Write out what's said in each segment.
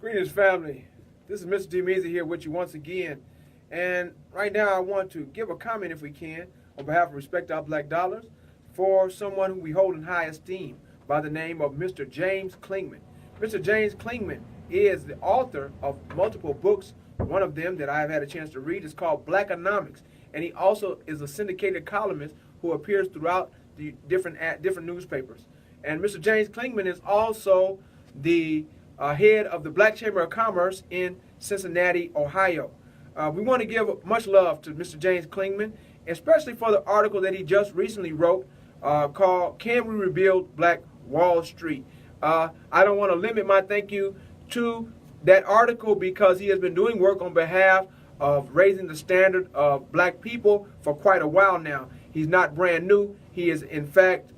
Greetings, family. This is Mr. D. Measy here with you once again. And right now I want to give a comment, if we can, on behalf of Respect Our Black Dollars for someone who we hold in high esteem by the name of Mr. James Clingman. Mr. James Clingman is the author of multiple books. One of them that I have had a chance to read is called Blackonomics. And he also is a syndicated columnist who appears throughout the different newspapers. And Mr. James Clingman is also the head of the Black Chamber of Commerce in Cincinnati, Ohio. We want to give much love to Mr. James Clingman, especially for the article that he just recently wrote called Can We Rebuild Black Wall Street? I don't want to limit my thank you to that article because he has been doing work on behalf of raising the standard of black people for quite a while now. He's not brand new. He is, in fact,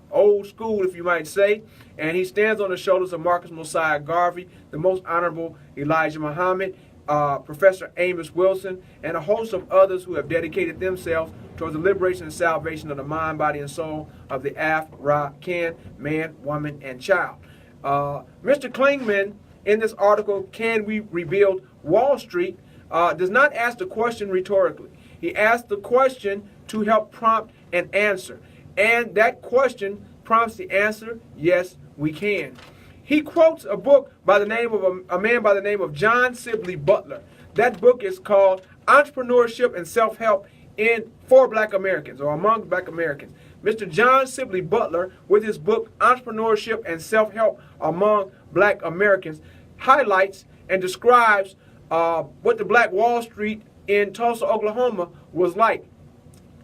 old school, if you might say, and he stands on the shoulders of Marcus Mosiah Garvey, the Most Honorable Elijah Muhammad, Professor Amos Wilson, and a host of others who have dedicated themselves towards the liberation and salvation of the mind, body, and soul of the African man, woman, and child. Mr. Clingman, in this article, Can We Rebuild Wall Street, does not ask the question rhetorically. He asks the question to help prompt an answer. And that question prompts the answer, yes, we can. He quotes a book by the name of a man by the name of John Sibley Butler. That book is called Entrepreneurship and Self-Help for Black Americans, or Among Black Americans. Mr. John Sibley Butler, with his book Entrepreneurship and Self-Help Among Black Americans, highlights and describes what the Black Wall Street in Tulsa, Oklahoma was like.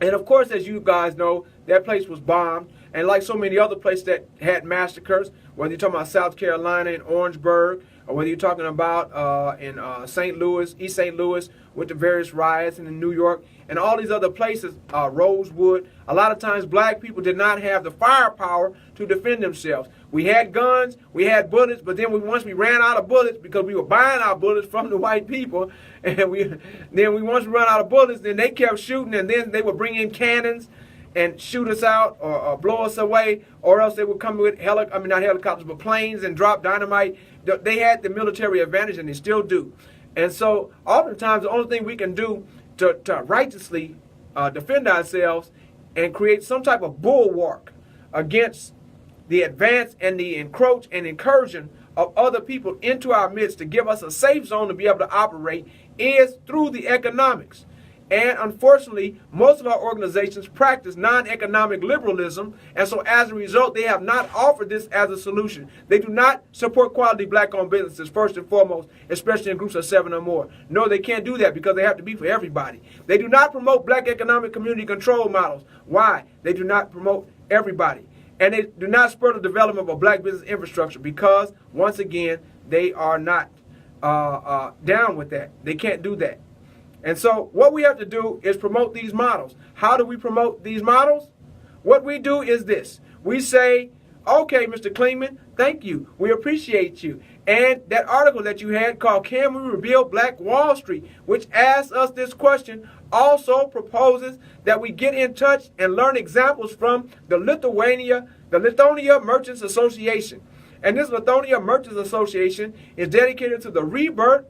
And of course, as you guys know, that place was bombed. And like so many other places that had massacres, whether you're talking about South Carolina and Orangeburg, or whether you're talking about in St. Louis, East St. Louis, with the various riots, and in New York, and all these other places, Rosewood, a lot of times black people did not have the firepower to defend themselves. We had guns, we had bullets, but then once we ran out of bullets, because we were buying our bullets from the white people, and once we ran out of bullets, then they kept shooting, and then they would bring in cannons and shoot us out or blow us away, or else they would come with not helicopters, but planes and drop dynamite. They had the military advantage, and they still do. And so oftentimes the only thing we can do to righteously defend ourselves and create some type of bulwark against the advance and the encroach and incursion of other people into our midst to give us a safe zone to be able to operate is through the economics. And unfortunately, most of our organizations practice non-economic liberalism, and so as a result, they have not offered this as a solution. They do not support quality black-owned businesses, first and foremost, especially in groups of 7 or more. No, they can't do that because they have to be for everybody. They do not promote black economic community control models. Why? They do not promote everybody. And they do not spur the development of a black business infrastructure because, once again, they are not down with that. They can't do that. And so what we have to do is promote these models. How do we promote these models? What we do is this. We say, okay, Mr. Clingman, thank you. We appreciate you. And that article that you had called Can We Rebuild Black Wall Street, which asks us this question, also proposes that we get in touch and learn examples from the Lithuania Merchants Association. And this Lithuania Merchants Association is dedicated to the rebirth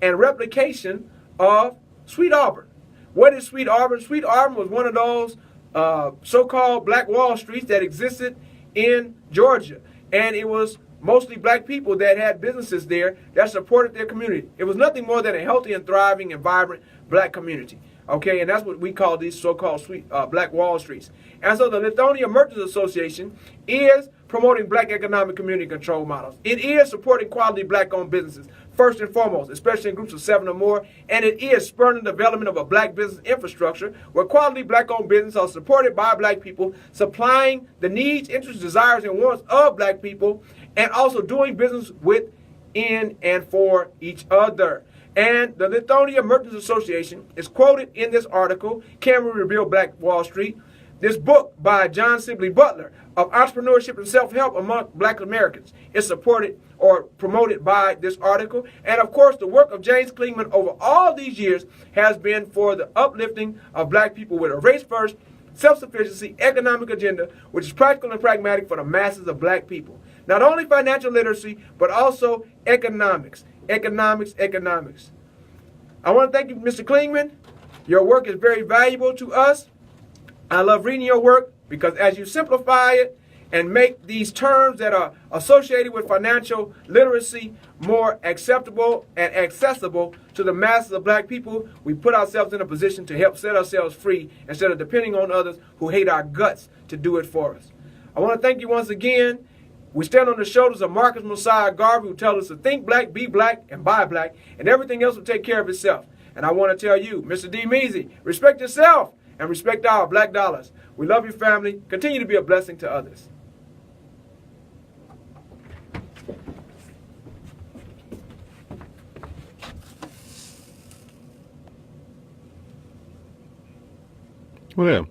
and replication of Sweet Auburn. What is Sweet Auburn? Sweet Auburn was one of those so-called Black Wall Streets that existed in Georgia. And it was mostly black people that had businesses there that supported their community. It was nothing more than a healthy and thriving and vibrant black community. Okay, and that's what we call these so-called Black Wall Streets. And so the Lithuania Merchants Association is promoting black economic community control models. It is supporting quality black-owned businesses, first and foremost, especially in groups of 7 or more, and it is spurring the development of a black business infrastructure where quality black-owned businesses are supported by black people, supplying the needs, interests, desires, and wants of black people, and also doing business with, in, and for each other. And the Lithuania Merchants Association is quoted in this article, Can We Rebuild Black Wall Street? This book by John Sibley Butler of Entrepreneurship and Self-Help Among Black Americans is supported or promoted by this article. And of course, the work of James Clingman over all these years has been for the uplifting of black people with a race-first, self-sufficiency, economic agenda, which is practical and pragmatic for the masses of black people. not only financial literacy, but also economics. Economics. I want to thank you, Mr. Clingman. Your work is very valuable to us. I love reading your work because as you simplify it and make these terms that are associated with financial literacy more acceptable and accessible to the masses of black people, we put ourselves in a position to help set ourselves free instead of depending on others who hate our guts to do it for us. I want to thank you once again. We stand on the shoulders of Marcus Mosiah Garvey, who tells us to think black, be black, and buy black, and everything else will take care of itself. And I want to tell you, Mr. D. Measy, respect yourself and respect our black dollars. We love your family. Continue to be a blessing to others. Well,